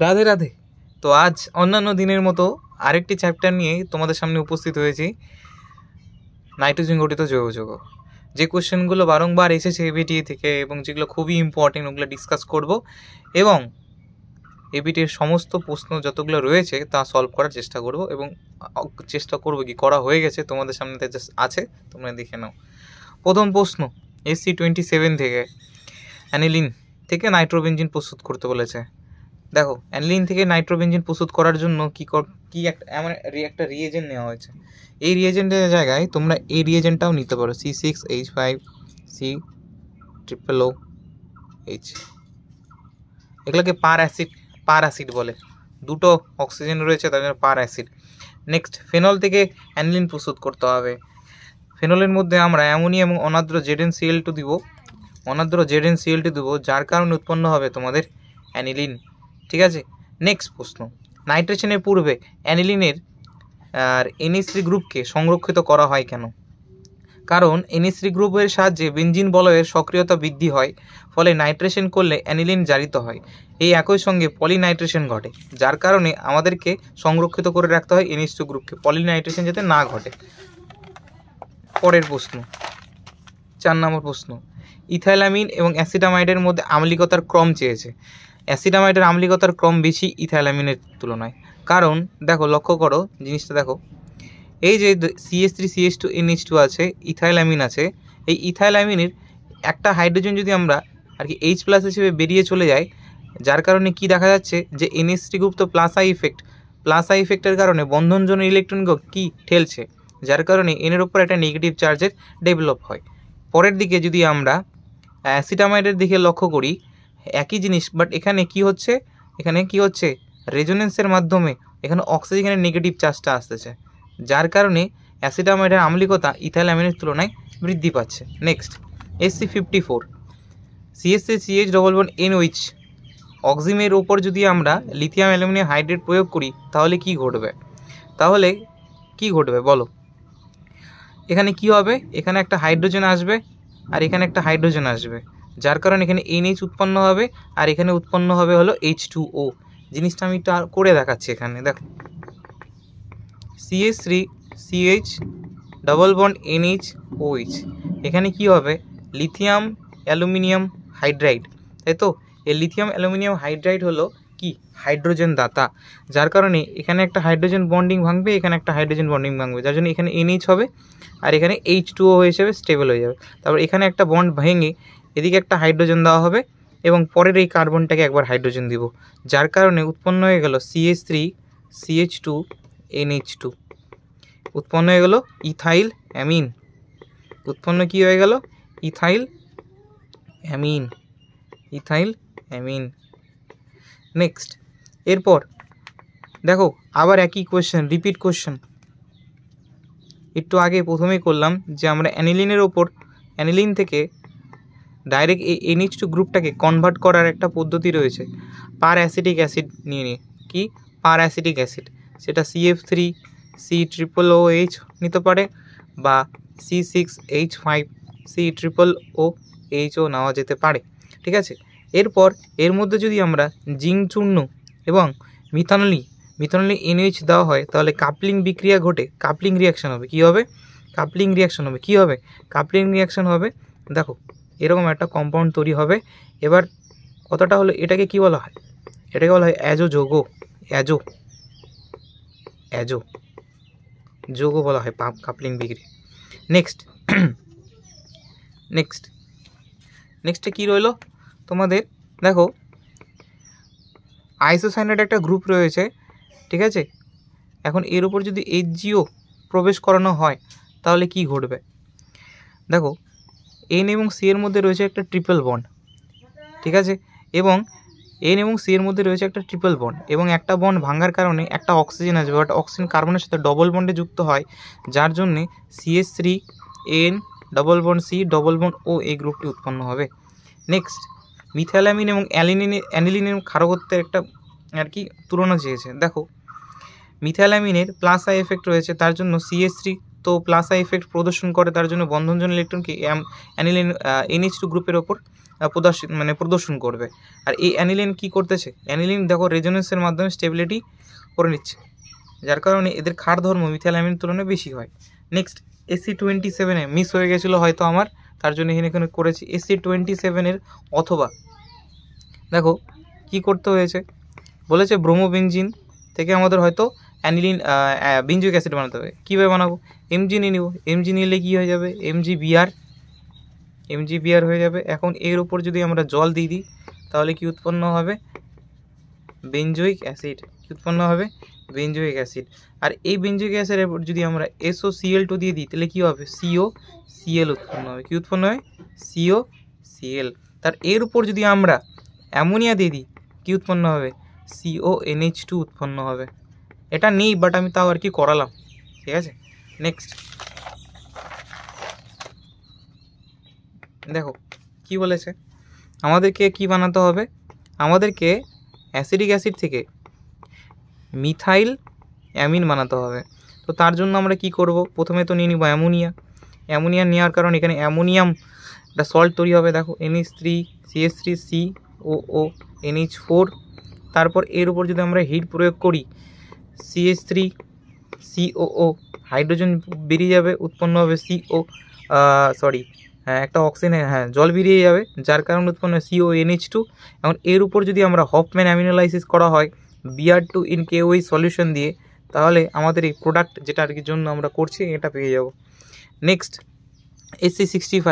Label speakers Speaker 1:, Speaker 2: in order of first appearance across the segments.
Speaker 1: রাধে রাধে। তো আজ অন্যান্য দিনের মতো আরেকটি চ্যাপ্টার নিয়ে তোমাদের সামনে উপস্থিত হয়েছি, নাইট্রোজেন গঠিত জৈব যৌগ। যে কোশ্চেনগুলো বারংবার এসেছে এবিটি থেকে এবং যেগুলো খুবই ইম্পর্টেন্ট ওগুলো ডিসকাস করব এবং এবিটির সমস্ত প্রশ্ন যতগুলো রয়েছে তা সলভ করার চেষ্টা করব এবং চেষ্টা করব কি করা হয়ে গেছে তোমাদের সামনে আছে, তোমরা দেখে নাও। প্রথম প্রশ্ন SC27 থেকে অ্যানিলিন থেকে নাইট্রোবেনজিন প্রস্তুত করতে বলেছে। দেখো, অ্যানিলিন থেকে নাইট্রোবেনজিন প্রস্তুত করার জন্য কি একটা রিয়েজেন্ট নেওয়া হয়েছে। এই রিয়েজেন্টের জায়গায় তোমরা এই রিয়েজেন্টটাও নিতে পারো, C6H5COOH। এগুলোকে পার অ্যাসিড বলে, দুটো অক্সিজেন রয়েছে তার জন্য পার অ্যাসিড। নেক্সট, ফেনল থেকে অ্যানিলিন প্রস্তুত করতে হবে। ফেনলের মধ্যে আমরা অ্যামোনিয়া এবং অনাদ্র ZnCl2 দিব, যার কারণে উৎপন্ন হবে তোমাদের অ্যানিলিন। ঠিক আছে, নেক্সট প্রশ্ন, নাইট্রেশনের পূর্বে অ্যানিলিনের আর NH3 গ্রুপকে সংরক্ষিত করা হয় কেন? কারণ NH3 গ্রুপের সাহায্যে বেনজিন বলয়ের সক্রিয়তা বৃদ্ধি হয়, ফলে নাইট্রেশন করলে অ্যানিলিন জারিত হয়। এই একই সঙ্গে পলিনাইট্রেশন ঘটে, যার কারণে আমাদেরকে সংরক্ষিত করে রাখতে হয় NH2 গ্রুপকে, পলিনাইট্রেশন যাতে না ঘটে। পরের প্রশ্ন, 4 নম্বর প্রশ্ন, ইথাইলামিন এবং অ্যাসিটামাইডের মধ্যে আম্লিকতার ক্রম চেয়েছে। অ্যাসিটামাইডের আম্লিকতার ক্রম বেশি ইথাইলামিনের তুলনায়। কারণ দেখো, লক্ষ্য করো জিনিসটা দেখো, এই যে CH3CH2NH2 আছে, ইথাইলামিন আছে, এই ইথাইলামিনের একটা হাইড্রোজেন যদি আমরা আর কি H+ হিসেবে বেরিয়ে চলে যায়, যার কারণে কি দেখা যাচ্ছে যে NH3 গ্রুপ তো প্লাস আই ইফেক্টের কারণে বন্ধনজনের ইলেকট্রনকে কি ঠেলছে, যার কারণে এনের উপর একটা নেগেটিভ চার্জের ডেভেলপ হয়। পরের দিকে যদি আমরা অ্যাসিটামাইডের দিকে লক্ষ্য করি, একই জিনিস, বাট এখানে কি হচ্ছে রেজোনেন্সের মাধ্যমে এখানে অক্সিজেনের নেগেটিভ চার্জটা আসতেছে, যার কারণে অ্যাসিটামাইডের আম্লিকতা ইথাইলামিনের তুলনায় বৃদ্ধি পাচ্ছে। নেক্সট, SC54 CH3CH NOH অক্সিমের ওপর যদি আমরা লিথিয়াম অ্যালুমিনিয়াম হাইড্রেট প্রয়োগ করি তাহলে কি ঘটবে বলো? এখানে কি হবে? এখানে একটা হাইড্রোজেন আসবে আর এখানে একটা হাইড্রোজেন আসবে, যার কারণে এখানে NH উৎপন্ন হবে আর এখানে উৎপন্ন হবে হলো H2O। জিনিসটা আমি একটু করে দেখাচ্ছি। এখানে দেখো, CH3CH NH OH, এখানে কি হবে? লিথিয়াম অ্যালুমিনিয়াম হাইড্রাইড, তাই তো? এই লিথিয়াম অ্যালুমিনিয়াম হাইড্রাইড হলো কি হাইড্রোজেন দাতা, যার কারণে এখানে একটা হাইড্রোজেন বন্ডিং ভাঙবে, এখানে একটা হাইড্রোজেন বন্ডিং ভাঙবে, যার জন্য এখানে NH হবে আর এখানে H2O হিসেবে স্টেবল হয়ে যাবে। তারপর এখানে একটা বন্ড ভেঙে এদিকে একটা হাইড্রোজেন দেওয়া হবে এবং পরের এই কার্বনটাকে একবার হাইড্রোজেন দিব, যার কারণে উৎপন্ন হয়ে গেল CH3CH2NH2, উৎপন্ন হয়ে গেল ethyl amine. Ethyl amine. Next, এরপর দেখো আবার একই কোয়েশ্চেন, রিপিট কোয়েশ্চেন। একটু আগে প্রথমেই করলাম যে আমরা অ্যানিলিন থেকে ডাইরেক্ট এই NH2 গ্রুপটাকে কনভার্ট করার একটা পদ্ধতি রয়েছে, পার অ্যাসিটিক অ্যাসিড নিয়ে কি পার অ্যাসিটিক অ্যাসিড, সেটা CF3COOH নিতে পারে বা C6H5COOHও নেওয়া যেতে পারে। ঠিক আছে, এরপর এর মধ্যে যদি আমরা জিঙ্ক চূর্ণ এবং মিথানলি NH দেওয়া হয় তাহলে কাপলিং বিক্রিয়া ঘটে, কাপলিং রিয়াকশান হবে। দেখো, এরকম একটা কম্পাউন্ড তৈরি হবে। এবার কথাটা হলো, এটাকে কি বলা হয়? এটাকে বলা হয় অ্যাজো যৌগ বলা হয় কাপলিং বিক্রিয়া। নেক্সটে কি রইল তোমাদের? দেখো, আইসোসায়ানাইড একটা গ্রুপ রয়েছে, ঠিক আছে? এখন এর উপর যদি HGO প্রবেশ করানো হয় তাহলে কি ঘটবে? দেখো, N এবং C এর মধ্যে রয়েছে একটা ট্রিপল বন্ড, ঠিক আছে? এবং N এবং C এর মধ্যে রয়েছে একটা ট্রিপল বন্ড এবং একটা বন্ড ভাঙার কারণে একটা অক্সিজেন আসবে, বাট অক্সিজেন কার্বনের সাথে ডবল বন্ডে যুক্ত হয়, যার জন্যে CH3N double bond C double bond O এই গ্রুপটি উৎপন্ন হবে। নেক্সট, মিথাইলামিন এবং অ্যানিলিনের ক্ষারকত্বের একটা আর কি তুলনা চেয়েছে। দেখো, মিথাইলামিনের প্লাস আই এফেক্ট রয়েছে, তার জন্য CH3 তো প্লাস আই এফেক্ট প্রদর্শন করে, তার জন্য বন্ধনজন্য ইলেকট্রনকে অ্যানিলিন NH2 গ্রুপের ওপর প্রদর্শন করবে। আর এই অ্যানিলিন কি করতেছে, অ্যানিলিন দেখো রেজোনেন্সের মাধ্যমে স্টেবিলিটি করে নিচ্ছে, যার কারণে এদের ক্ষার ধর্ম মিথাইলামিনের তুলনায় বেশি হয়। নেক্সট SC27 মিস হয়ে গেছিলো হয়তো আমার, তার জন্য এখানে করেছি SC27 অথবা দেখো কি করতে হয়েছে, বলেছে ব্রোমোবেনজিন থেকে আমাদের হয়তো অ্যানিলিন বেঞ্জোইক অ্যাসিড বানাতে হবে। কীভাবে বানাবো, এমজি নিয়ে নিব, এমজি নিলে কী হয়ে যাবে, এমজিবিআর হয়ে যাবে। এখন এর উপর যদি আমরা জল দিয়ে দিই তাহলে কি উৎপন্ন হবে, বেঞ্জোইক অ্যাসিড। কি উৎপন্ন হবে, বেঞ্জোইক অ্যাসিড। আর এই বেঞ্জোইক অ্যাসিডের উপর যদি আমরা SOCl2 দিয়ে দিই তাহলে কী হবে, COCl উৎপন্ন হবে। কি উৎপন্ন হয়, COCl। তার এর উপর যদি আমরা অ্যামোনিয়া দিয়ে দিই কি উৎপন্ন হবে, CONH2 উৎপন্ন হবে। এটা নেই বাট আমি তাও আর কি করালাম, ঠিক আছে। নেক্সট দেখো কি বলেছে, আমাদেরকে কি বানাতে হবে, আমাদেরকে অ্যাসিডিক অ্যাসিড থেকে মিথাইল অ্যামিন বানাতে হবে। তো তার জন্য আমরা কি করব, প্রথমে তো নিয়ে নিব অ্যামোনিয়া নেওয়ার কারণ এখানে অ্যামোনিয়াম একটা সল্ট তৈরি হবে। দেখো NH3CH3COO NH4, তারপর এর উপর যদি আমরা হিট প্রয়োগ করি CH3COO হাইড্রোজেন বেরিয়ে যাবে, উৎপন্ন হবে একটা অক্সিজেন, জল বেরিয়ে যাবে, যার কারণে উৎপন্ন হয় CONH2। এখন এর উপর যদি আমরা হফম্যান অ্যামিনোলাইসিস করা হয় Br2 in KOH সলিউশন দিয়ে, তাহলে আমাদের এই প্রোডাক্ট যেটা আর কি জন্য আমরা করছি এটা পেয়ে যাব। নেক্সট SC65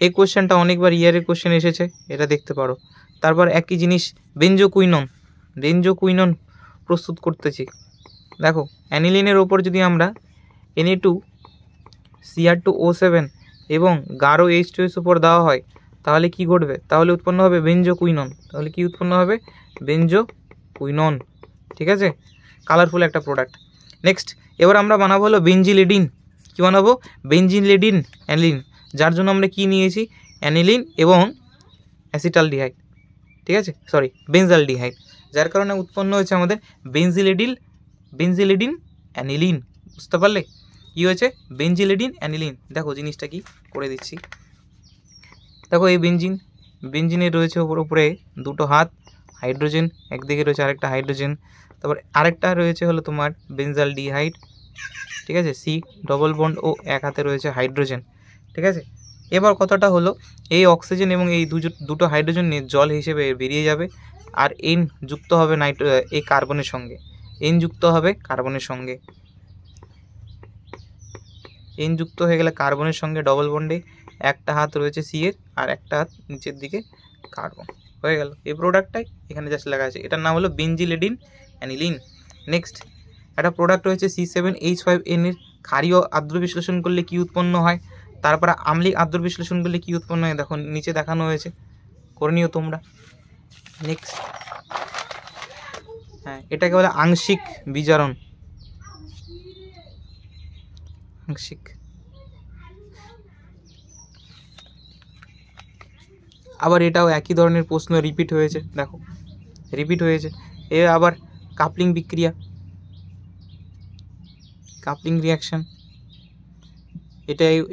Speaker 1: এই কোয়েশ্চেনটা অনেকবার ইয়ারের কোয়েশ্চেন এসেছে, এটা দেখতে পারো। তারপর একই জিনিস বেঞ্জোকুইনন প্রস্তুত করতেছি। দেখো অ্যানিলিনের ওপর যদি আমরা Na2Cr2O7 এবং গাঢ় H2S উপর দেওয়া হয় তাহলে কি ঘটবে, তাহলে উৎপন্ন হবে বেঞ্জোকুইনন। তাহলে কি উৎপন্ন হবে, বেঞ্জোকুইনন, ঠিক আছে, কালারফুল একটা প্রোডাক্ট। নেক্সট এবার আমরা বানাবো হলো বেঞ্জিলিডিন। কী বানাবো, বেঞ্জিলিডিন অ্যানিলিন, যার জন্য আমরা কি নিয়েছি, অ্যানিলিন এবং অ্যাসিটালডিহাইড, ঠিক আছে, বেনজালডিহাইড, যার কারণে উৎপন্ন হয়েছে আমাদের বেঞ্জিলিডিন অ্যানিলিন। বুঝতে পারলে কী হয়েছে, বেঞ্জিলিডিন অ্যানিলিন। দেখো জিনিসটা কি করে দিচ্ছি, দেখো এই বেঞ্জিনের রয়েছে উপরে দুটো হাত, হাইড্রোজেন, একদিকে রয়েছে আরেকটা হাইড্রোজেন, তারপর আরেকটা রয়েছে হলো তোমার বেনজালডিহাইড, ঠিক আছে, C⋯O এক হাতে রয়েছে হাইড্রোজেন, ঠিক আছে। এবার কথাটা হলো এই অক্সিজেন এবং এই দুটো হাইড্রোজেন নিয়ে জল হিসেবে বেরিয়ে যাবে, আর N যুক্ত হবে এই কার্বনের সঙ্গে, N যুক্ত হবে কার্বনের সঙ্গে, N যুক্ত হয়ে গেলে কার্বনের সঙ্গে ডবল বন্ডে একটা হাত রয়েছে C এর আর একটা হাত নিচের দিকে কার্বন, হয়ে গেল। এই প্রোডাক্টটাই এখানে জাস্ট লেখা আছে, এটার নাম হলো বেঞ্জিলিডিন অ্যানিলিন। নেক্সট একটা প্রোডাক্ট রয়েছে C7H5N এর ক্ষারীয় আদ্র বিশ্লেষণ করলে কি উৎপন্ন হয়, তারপরে আম্লিক আদ্র বিশ্লেষণ করলে কি উৎপন্ন হয়, দেখো নিচে দেখানো হয়েছে, করে নিও তোমরা। নেক্সট এটাকে বলে আংশিক বিজারণ, আংশিক। আবার এটাও একই ধরনের প্রশ্ন রিপিট হয়েছে, দেখো রিপিট হয়েছে। এ আবার কাপলিং বিক্রিয়া, কাপলিং রিয়াকশন,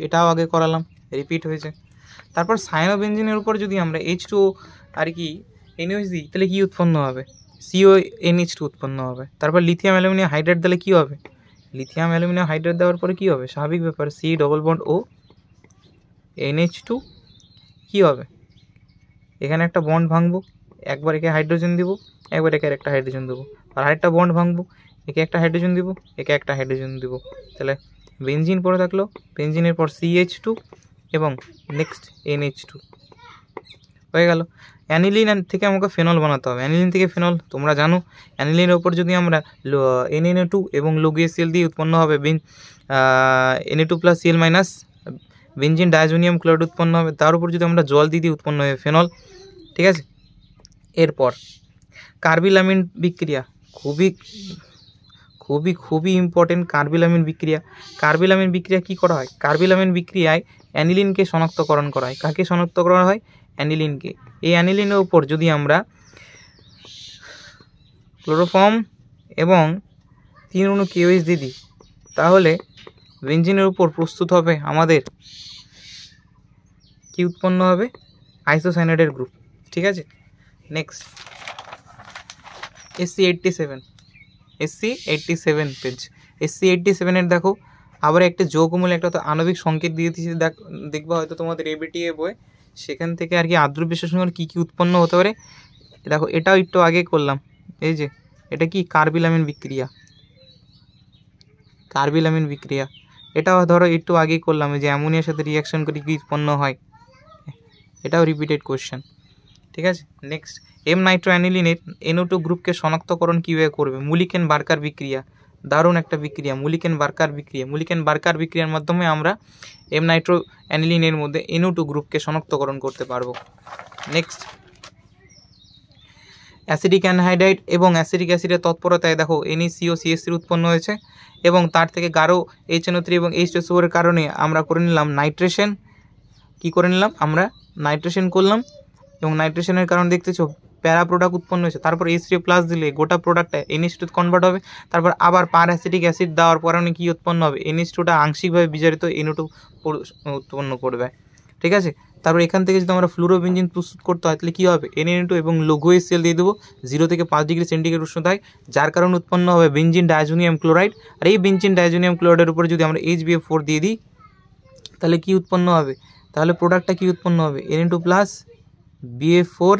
Speaker 1: এটাও আগে করালাম, রিপিট হয়েছে। তারপর সায়ানোবেনজিনের উপর যদি আমরা H2O আর কি NH দিই তাহলে কি উৎপন্ন হবে, CONH2 উৎপন্ন হবে। তারপর লিথিয়াম অ্যালুমিনিয়াম হাইড্রেট দিলে কি হবে, লিথিয়াম অ্যালুমিনিয়াম হাইড্রেট দেওয়ার পরে কি হবে, স্বাভাবিক ব্যাপার C⋯O NH2 কি হবে, এখানে একটা বন্ড ভাঙবো, একবার একে হাইড্রোজেন দিব, একবার একে একটা হাইড্রোজেন দেবো, আর আরেকটা বন্ড ভাঙবো, একে একটা হাইড্রোজেন দিব, একে একটা হাইড্রোজেন দিব, তাহলে বেনজিন পড়ে থাকলো, বেনজিনের পর CH2 এবং নেক্সট NH2 হয়ে গেল। অ্যানিলিন থেকে আমাকে ফেনল বানাতে হবে, অ্যানিলিন থেকে ফেনল তোমরা জানো, অ্যানিলিনের ওপর যদি আমরা NaNO2 এবং LuGCl দিয়ে উৎপন্ন হবে Na2+Cl- বেনজিন ডায়াজোনিয়াম ক্লোরাইড উৎপন্ন হবে, তার উপর যদি আমরা জল দিয়ে উৎপন্ন হবে ফেনল, ঠিক আছে। এরপর কার্বিলামিন বিক্রিয়া, খুবই ইম্পর্টেন্ট কার্বিলামিন বিক্রিয়া। কার্বিলামিন বিক্রিয়া কি করা হয়, কার্বিলামিন বিক্রিয়ায় অ্যানিলিনকে শনাক্তকরণ করা হয়। কাকে শনাক্ত করা হয়, অ্যানিলিনকে। এই অ্যানিলিনের উপর যদি আমরা ক্লোরোফর্ম এবং 3 অণু KOH দিয়ে দিই তাহলে বেঞ্জিনের উপর প্রস্তুত হবে আমাদের কি উৎপন্ন হবে, আইসোসায়ানাইডের গ্রুপ। ঠিক আছে, নেক্সট SC87 পেজ। SC87 দেখো আবার একটা যোগমূল একটা তো আণবিক সংকেত দিয়ে দিয়েছি, দেখবা হয়তো তোমাদের ABTA বই, সেখান থেকে আর কি আদ্র বিশেষণের কী কী উৎপন্ন হতে পারে। দেখো এটাও একটু আগে করলাম, এই যে এটা কি কার্বিলামিন বিক্রিয়া, এটাও ধরো একটু আগেই করলাম, যে অ্যামোনিয়ার সাথে রিয়াকশন করে কি উৎপন্ন হয়, এটাও রিপিটেড কোয়েশ্চেন। ঠিক আছে, নেক্সট এম নাইট্রোঅ্যানিলিনের NO2 গ্রুপকে শনাক্তকরণ কীভাবে করবে, মুলিকেন বার্কার বিক্রিয়া। দারুণ একটা বিক্রিয়া, মুলিকেন বার্কার বিক্রিয়ার মাধ্যমে আমরা এম নাইট্রোঅ্যানিলিনের মধ্যে NO2 গ্রুপকে শনাক্তকরণ করতে পারবো। নেক্সট অ্যাসিডিক অ্যানহাইড্রাইড এবং অ্যাসিডিক অ্যাসিডের তৎপরতায় দেখো NaCO উৎপন্ন হয়েছে, এবং তার থেকে গাঢ় HNO3 এবং H2SO এর কারণে আমরা করে নিলাম নাইট্রেশন। কী করে নিলাম আমরা, নাইট্রেশন করলাম, এবং নাইট্রেশনের কারণে দেখতেছো প্যারা প্রোডাক্ট উৎপন্ন হয়েছে। তারপর H3+ দিলে গোটা প্রোডাক্টটা NH2 কনভার্ট হবে, তারপর আবার পার অ্যাসিটিক অ্যাসিড দেওয়ার কারণে কী উৎপন্ন হবে, NH2টা আংশিকভাবে বিজারিত NO2 উৎপন্ন করবে। ঠিক আছে, তারপর এখান থেকে যদি আমরা ফ্লুরোবেঞ্জিন প্রস্তুত করতে হয় তাহলে কী হবে, Na2 এবং লঘু HCl দিয়ে দেবো 0 থেকে 5 ডিগ্রি সেন্টিগ্রেড উষ্ণতায়, যার কারণে উৎপন্ন হবে বেঞ্জিন ডায়াজোনিয়াম ক্লোরাইড। আর এই বেঞ্জিন ডায়াজোনিয়াম ক্লোরাইডের উপরে যদি আমরা HBF4 দিয়ে দিই তাহলে কী উৎপন্ন হবে, তাহলে প্রোডাক্টটা কী উৎপন্ন হবে, Na2+ BF4-,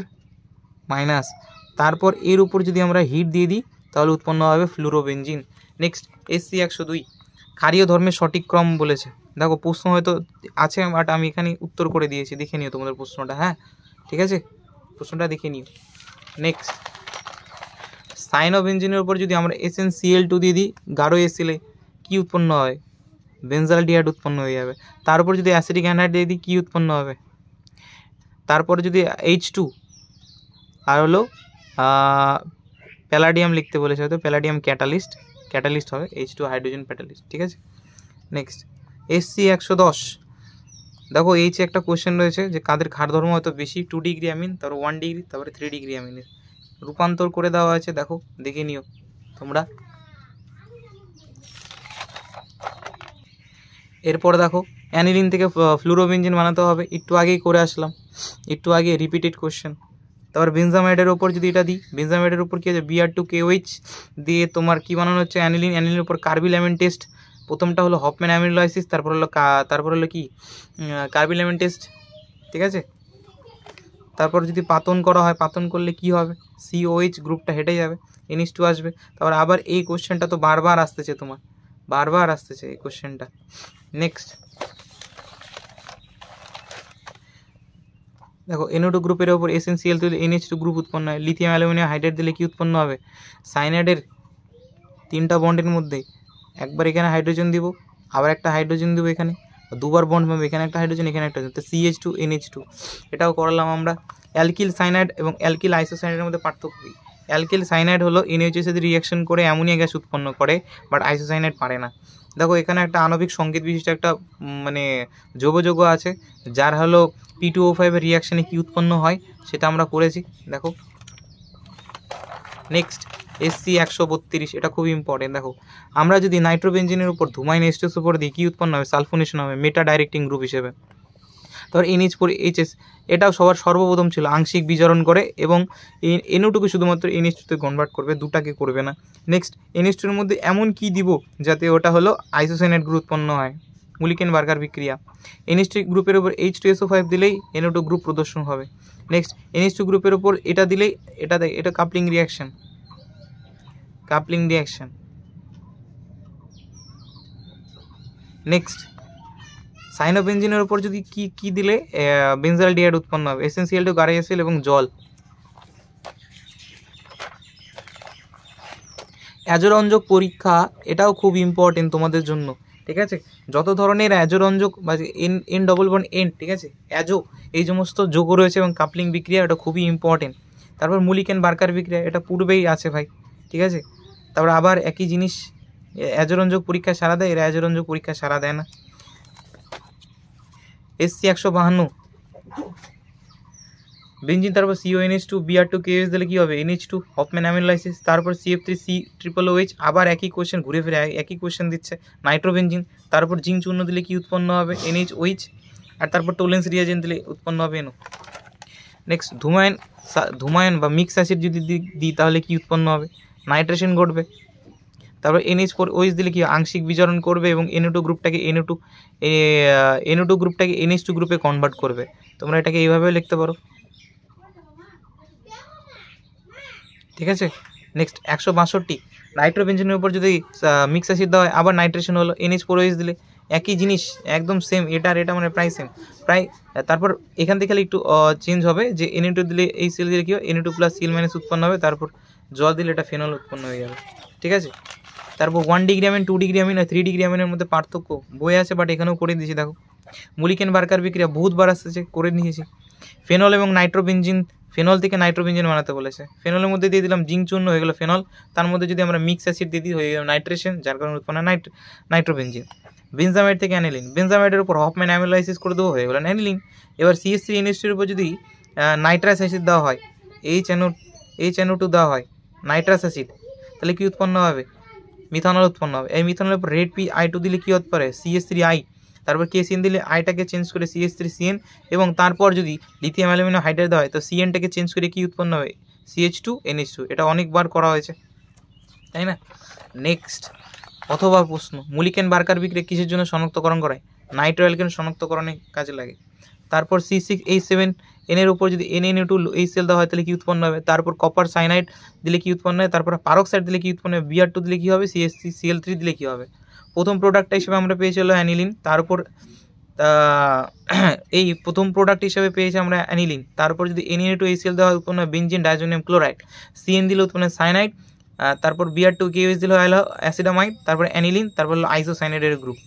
Speaker 1: তারপর এর উপর যদি আমরা হিট দিয়ে দিই তাহলে উৎপন্ন হবে ফ্লুরোবেঞ্জিন। নেক্সট SC102 ক্ষারীয় ধর্মের সঠিক ক্রম বলেছে। দেখো প্রশ্ন হয়তো আছে, বাট আমি এখানে উত্তর করে দিয়েছি, দেখে নিও তোমাদের প্রশ্নটা। হ্যাঁ ঠিক আছে, প্রশ্নটা দেখে নিও। নেক্সট সাইনোবেঞ্জিনের উপর যদি আমরা SnCl2 দিয়ে দিই গাঢ় HCl-এ কী উৎপন্ন হয়, বেনজালডিহাইড উৎপন্ন হয়ে যাবে। তার উপর যদি অ্যাসিডিক অ্যানহাইড দিয়ে দিই কী উৎপন্ন হবে, তারপরে যদি H2 আর হলো প্যালাডিয়াম লিখতে বলেছে, হয়তো প্যালাডিয়াম ক্যাটালিস্ট হবে, H2 হাইড্রোজেন প্যাটালিস্ট। ঠিক আছে, নেক্সট SC110 দেখো এইচে একটা কোয়েশ্চেন রয়েছে যে কাদের ক্ষার ধর্ম হয়তো বেশি, 2 ডিগ্রি অ্যামিন, তারপর 1 ডিগ্রি, তারপরে 3 ডিগ্রি অ্যামিনের রূপান্তর করে দেওয়া আছে, দেখো দেখে নিও তোমরা। এরপর দেখো অ্যানিলিন থেকে ফ্লুরোবেঞ্জিন বানাতে হবে, একটু আগেই করে আসলাম, একটু আগে রিপিটেড কোয়েশ্চেন। তারপর বেনজামাইডের ওপর যদি এটা দিই, বেনজামাইডের উপর কী আছে, Br2KOH দিয়ে তোমার কী বানানো হচ্ছে, অ্যানিলিনের উপর কার্বিলামিন টেস্ট। প্রথমটা হলো হফম্যান অ্যামিনোলাইসিস, তারপর হলো কি কার্বিলামিন টেস্ট। ঠিক আছে, তারপর যদি পাতন করা হয়, পাতন করলে কি হবে, COH গ্রুপটা হেঁটে যাবে, NH2 আসবে। তারপর আবার এই কোশ্চেনটা তো বারবার আসতেছে এই কোশ্চেনটা। নেক্সট দেখো NO2 গ্রুপের ওপর SnCl দিলে NH2 গ্রুপ উৎপন্ন হয়, লিথিয়াম অ্যালুমিনিয়াম হাইড্রাইড দিলে কি উৎপন্ন হবে, সাইনাইডের 3টা বন্ডের মধ্যে একবার এখানে হাইড্রোজেন দিব, আবার একটা হাইড্রোজেন দিব, এখানে দুবার বন্ড পাবে, এখানে একটা হাইড্রোজেন, এখানে একটা হাইড্রোজেন, তো CH2 NH2 এটাও করলাম আমরা। অ্যালকিল সাইনাইড এবং অ্যালকিল আইসোসায়ানাইডের মধ্যে পার্থক্য কী, অ্যালকিল সাইনাইড হলো NaOH এর সাথে রিয়াকশন করে অ্যামোনিয়া গ্যাস উৎপন্ন করে, বাট আইসোসায়ানাইড পারে না। দেখো এখানে একটা আণবিক সংকেত বিশিষ্ট একটা মানে যৌগ আছে, যার হলো P2O5 এর রিয়াকশানে কী উৎপন্ন হয় সেটা আমরা করেছি, দেখো। নেক্সট SC132 এটা খুব ইম্পর্টেন্ট। দেখো আমরা যদি নাইট্রোবেঞ্জিনের উপর ধুমাইন H2SO উপর দিই কী উৎপন্ন হবে, সালফোনেশন হবে মেটা ডাইরেক্টিং গ্রুপ হিসেবে। তারপর NH4HS এটাও সর্বপ্রথম ছিল, আংশিক বিজারণ করে এবং NO2কে শুধুমাত্র NH2তে কনভার্ট করবে, দুটাকে করবে না। নেক্সট NH2 এর মধ্যে এমন কি দিব যাতে ওটা হলো আইসোসায়ানাইড গ্রুপ উৎপন্ন হয়, মুলিকেন বার্গার বিক্রিয়া। NH2 গ্রুপের উপর H2SO5 দিলেই NO2 গ্রুপ প্রদর্শন হবে। নেক্সট NH2 গ্রুপের উপর এটা দিলেই এটা কাপলিং রিয়াকশন। নেক্সট সাইনোবেঞ্জিনের উপর যদি কি দিলে বেনজালডিহাইড উৎপন্ন হবে, SnCl2 গাঢ় HCl এবং জল। অ্যাজোরঞ্জক পরীক্ষা এটাও খুব ইম্পর্টেন্ট তোমাদের জন্য। ঠিক আছে, যত ধরনের অ্যাজোরঞ্জক বা N ডবল বন্ড N, ঠিক আছে, অ্যাজো এই সমস্ত যোগ রয়েছে এবং কাপলিং বিক্রিয়া এটা খুবই ইম্পর্টেন্ট। তারপর মুলিকেন বার্কার বিক্রিয়া এটা পূর্বেই আছে ভাই, ঠিক আছে। তারপর আবার একই জিনিস, অ্যাজোরঞ্জক পরীক্ষা সারা দেয়, এরা অ্যাজোরঞ্জক পরীক্ষা সারা দেয় না। SC152 বেঞ্জিন, তারপর CONH2 Br2 KOH দিলে কী হবে, NH2 হফম্যান অ্যামিনোলাইসিস, তারপর CF3COOH, আবার একই কোয়েশ্চেন ঘুরে ফিরে একই কোয়েশ্চেন দিচ্ছে, নাইট্রোবেঞ্জিন, তারপর জিঙ্ক চূর্ণ দিলে কি উৎপন্ন হবে, NHOH, আর তারপর টোলেন্স রিয়াজেন্ট দিলে উৎপন্ন হবে NO। নেক্সট ধুমায়ন বা মিক্স অ্যাসিড যদি দিই তাহলে কি উৎপন্ন হবে, নাইট্রেশন ঘটবে। তারপর NH4OH দিলে কি আংশিক বিজারণ করবে এবং NO2 গ্রুপটাকে NO2 গ্রুপটাকে NH2 গ্রুপে কনভার্ট করবে। তোমরা এটাকে এইভাবে লিখতে পারো, ঠিক আছে। নেক্সট 162, নাইট্রোবেঞ্জিনের উপর যদি মিক্স অ্যাসিড দেওয়া হয় আবার নাইট্রেশন হলো, NH4OH দিলে একই জিনিস একদম সেম, এটা আর এটা মানে প্রায় সেম প্রায়। তারপর এখান থেকে খালি একটু চেঞ্জ হবে যে Na2 দিলে এই সেল দিলে কি হয়, Na2 + Cl- উৎপন্ন হবে, তারপর জল দিলে এটা ফেনল উৎপন্ন হয়ে যাবে, ঠিক আছে। তারপর 1 ডিগ্রি অ্যামিন, 2 ডিগ্রি অ্যামিন আর 3 ডিগ্রি অ্যামিনের মধ্যে পার্থক্য বই আছে, বাট এখানেও করে দিয়েছি দেখো। মুলিকেন বার্কার বিক্রিয়া বহুতবার আসতেছে, করে নিয়েছি। ফেনল এবং নাইট্রোবেঞ্জিন, ফেনল থেকে নাইট্রোবেঞ্জিন বানাতে বলেছে, ফেনলের মধ্যে দিয়ে দিলাম জিঙ্ক চূর্ণ, হয়ে গেলো ফেনল, তার মধ্যে যদি আমরা মিক্স অ্যাসিড দিয়ে দিই হয়ে গেল নাইট্রেশন, যার কারণে উৎপন্ন নাইট্রোবেঞ্জিন। বেনজামাইড থেকে অ্যানিলিন, বেনজামাইডের উপর হফম্যান অ্যামিনোলাইসিস করে দেবো, হয়ে গেল অ্যানিলিন। এবার CH3NH2 এর উপর যদি নাইট্রাস অ্যাসিড দেওয়া হয়, HNO2 দেওয়া হয়, নাইট্রাস অ্যাসিড, তাহলে কি উৎপন্ন হবে, মিথানল উৎপন্ন হবে। এই মিথানলের উপর রেড P(I2) দিলে কী হতে পারে, CH3I, তারপর KCN দিলে আইটাকে চেঞ্জ করে CH3CN, এবং তারপর যদি লিথিয়াম অ্যালুমিনিয়াম হাইড্রাইড দেওয়া হয় তো CNটাকে চেঞ্জ করে কি উৎপন্ন হবে, CH2NH2। এটা অনেকবার করা হয়েছে, তাই না। নেক্সট অথবা প্রশ্ন, মুলিকেন বার্কার বিক্রিয়া কিসের জন্য শনাক্তকরণ করায়, নাইট্রো অ্যালকেন শনাক্তকরণে কাজে লাগে। তারপর C6H7N এর উপর যদি NaNO2 এই সেল দেওয়া হয় তাহলে কি উৎপন্ন হবে, তারপর কপার সাইনাইড দিলে কি উৎপন্ন হয়, তারপর পারক্সাইড দিলে কি উৎপন্ন হবে, Br2 দিলে কি হবে, CH3Cl3 দিলে কি হবে। প্রথম প্রোডাক্টটা হিসেবে আমরা পেয়েছি হলো অ্যানিলিন, তারপর এই প্রথম প্রোডাক্ট হিসেবে পেয়েছি আমরা অ্যানিলিন, তারপর যদি NaNO2 এই সেল দেওয়া হয় উৎপন্ন হয় বেনজিন ডাইজোনিয়াম ক্লোরাইড, CN দিলে উৎপন্ন হয় সাইনাইড, তারপর Br2 KOH দিলে হলো অ্যাসিডামাইড, তারপর অ্যানিলিন, তারপর হলো আইসোসাইনাইডের গ্রুপ।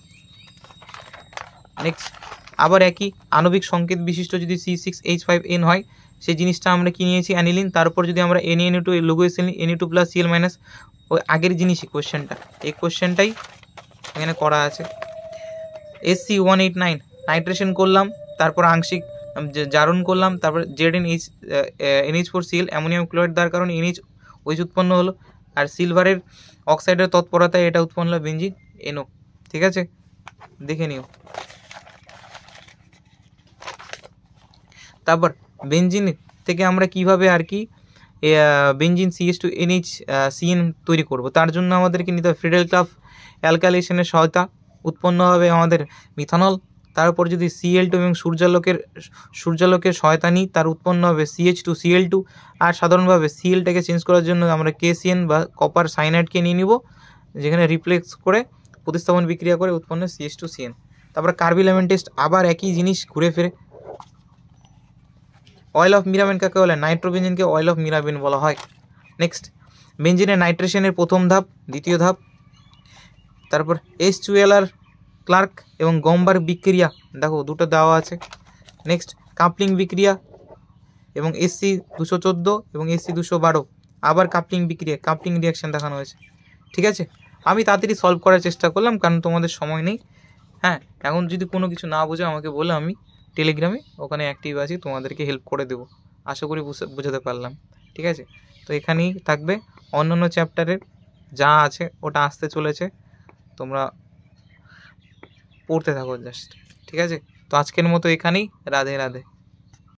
Speaker 1: নেক্সট আবার একই আণবিক সংকেত বিশিষ্ট যদি C6H5N হয়, সেই জিনিসটা আমরা কি নিয়েছি, অ্যানিলিন, তারপর যদি আমরা NaNO2 লোগো এসে নিই Na2 + Cl-, ওই আগের জিনিসই কোশ্চেনটা, এই কোশ্চেনটাই এখানে করা আছে। SC189 নাইট্রেশন করলাম, তারপর আংশিক জারণ করলাম, তারপর NH4Cl অ্যামোনিয়াম ক্লোরাইড দেওয়ার কারণে NH উৎপন্ন হলো, আর সিলভারের অক্সাইডের তৎপরতায় এটা উৎপন্ন হলো বেনজিন NO, ঠিক আছে, দেখে নিও। তারপর বেনজিন থেকে আমরা কিভাবে আর কি বেনজিন CH2NH(CN) তৈরি করব, তার জন্য আমাদেরকে নিতে হবে ফ্রিডেল-ক্লাফ অ্যালকাইলেশনের সহায়তা, উৎপন্ন হবে আমাদের মিথানল। তারপর যদি Cl2 এবং সূর্যালোকের সহায়তা নিই, তার উৎপন্ন হবে CH2Cl2, আর সাধারণভাবে Clটাকে চেঞ্জ করার জন্য আমরা KCN বা কপার সাইনাইডকে নিয়ে নিব, যেখানে রিপ্লেক্স করে প্রতিস্থাপন বিক্রিয়া করে উৎপন্ন CH2CN। তারপর কার্বিলামেন টেস্ট, আবার একই জিনিস ঘুরে ফিরে। অয়েল অফ মিরাবেন কাকে বলে, নাইট্রোবেঞ্জিনকে অয়েল অফ মিরাবেন বলা হয়। নেক্সট বেঞ্জিনের নাইট্রেশনের প্রথম ধাপ, দ্বিতীয় ধাপ। তারপর H2Lr ক্লার্ক এবং গমবার্গ বিক্রিয়া, দেখো দুটো দেওয়া আছে। নেক্সট কাপলিং বিক্রিয়া এবং SC214 এবং SC212, আবার কাপলিং বিক্রিয়া, কাপলিং রিয়াকশান দেখানো হয়েছে, ঠিক আছে। আমি তাড়াতাড়ি সলভ করার চেষ্টা করলাম কারণ তোমাদের সময় নেই। হ্যাঁ, এখন যদি কোনো কিছু না বোঝো আমাকে বলো, আমি টেলিগ্রামে ওখানে অ্যাক্টিভ আছি, তোমাদেরকে হেল্প করে দেবো। আশা করি বোঝাতে পারলাম, ঠিক আছে। তো এখানেই থাকবে, অন্যান্য চ্যাপ্টারের যা আছে ওটা আসতে চলেছে, তোমরা পড়তে থাকো জাস্ট, ঠিক আছে। তো আজকের মতো এখানেই, রাধে রাধে।